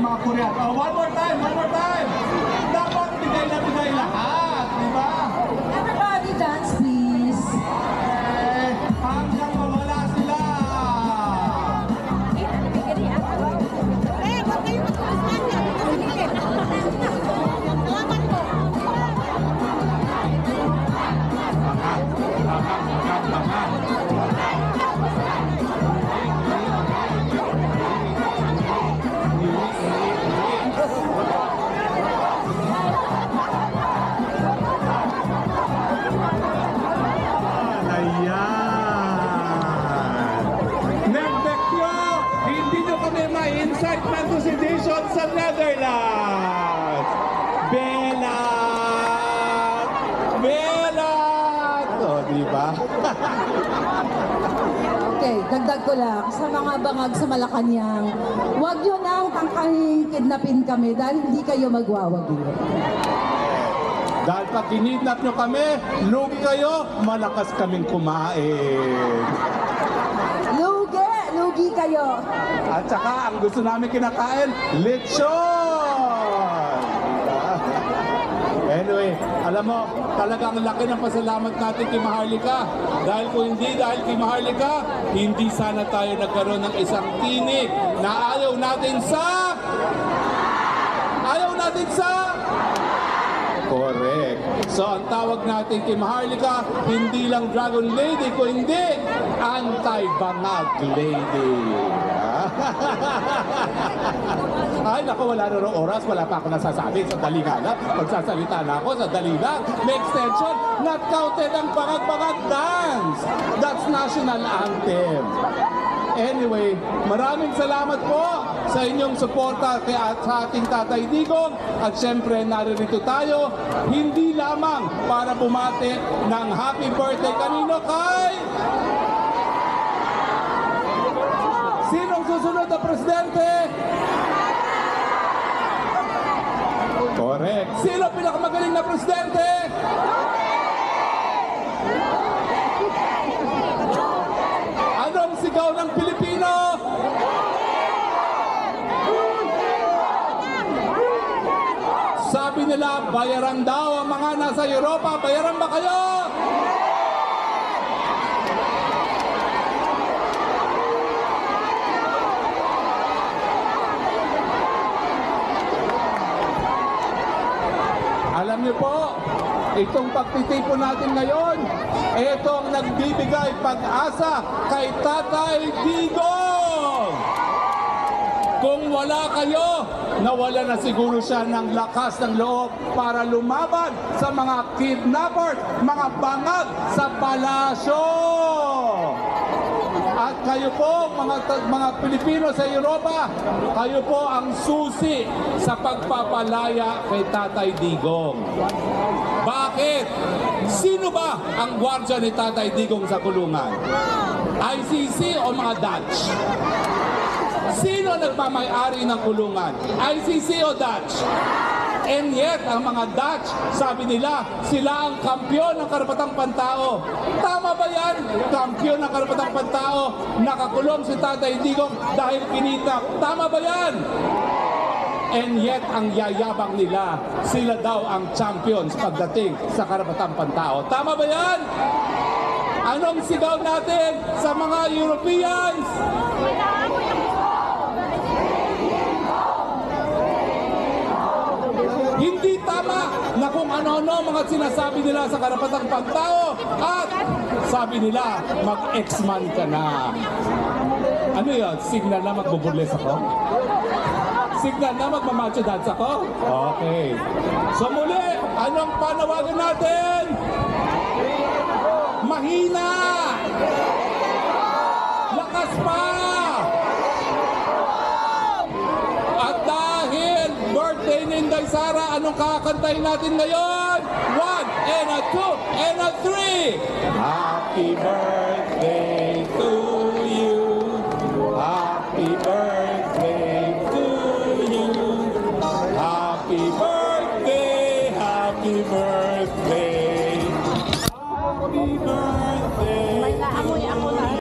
mga Korean. Oh, one more time, one more time. Dapat bigay na bigay lahat, di ba? Everybody dance, please. Eh, hanggang mawala sila. Incitement to sedition sa Netherlands. Belat! Belat! O, diba? Okay, dagdag ko lang sa mga bangag sa Malacanang, huwag nyo nang tangkahing kidnapin kami dahil hindi kayo magwawagi. Dahil pag kinidnap nyo kami, lugi kayo, malakas kaming kumain. Lugi kayo. At saka, ang gusto namin kinakain, lechon! Anyway, alam mo, talagang laki ng pasalamat natin kay Maharlika. Dahil kung hindi dahil kay Maharlika, hindi sana tayo nagkaroon ng isang tinig na ayaw natin sa... Correct. So, ang tawag natin kay Maharlika, hindi lang Dragon Lady, kundi Anti-Bangag Lady. Ay, naku, wala na oras. Wala pa ako nasasabi. Sandali nga lang. Magsasalita na ako. Sandali lang. May extension. Not counted ang Bangag-Bangag Dance. That's national anthem. Anyway, maraming salamat po sa inyong suporta sa ating Tatay Digong. At syempre, naririto tayo, hindi lamang para bumati ng happy birthday kanino kay... Sinong susunod na presidente? Correct. Sino pinakamagaling na presidente? Anong sigaw ng Pilipino? Sabi nila, bayaran daw ang mga nasa Europa. Bayaran ba kayo? Alam niyo po, itong pagtitipon natin ngayon, ito ang nagbibigay pag-asa kay Tatay Digong. Kung wala kayo, nawala na siguro siya ng lakas ng loob para lumaban sa mga kidnappers, mga bangag sa palasyo. At kayo po, mga Pilipino sa Europa, kayo po ang susi sa pagpapalaya kay Tatay Digong. Bakit? Sino ba ang gwardya ni Tatay Digong sa kulungan? ICC o mga Dutch? Sino nagmamay-ari ng kulungan? ICC o Dutch? And yet, ang mga Dutch, sabi nila, sila ang kampyon ng karapatang pantao. Tama ba yan? Kampyon ng karapatang pantao, nakakulong si Tatay Digong dahil kinita. Tama ba yan? And yet, ang yayabang nila, sila daw ang champions pagdating sa karapatang pantao. Tama ba yan? Anong sigaw natin sa mga Europeans? Hindi tama na kung ano-ano mga sinasabi nila sa karapatang pantao at sabi nila, mag-ex-man ka na. Ano yun? Signal na magbuburles ako? Signal na magmamacho dance ako? Okay. So muli, anong panawagan natin? Mahina! Lakas pa! At dahil birthday ni Inday Sara, anong kakantahin natin ngayon? 1 and a 2 and a 3! Happy birthday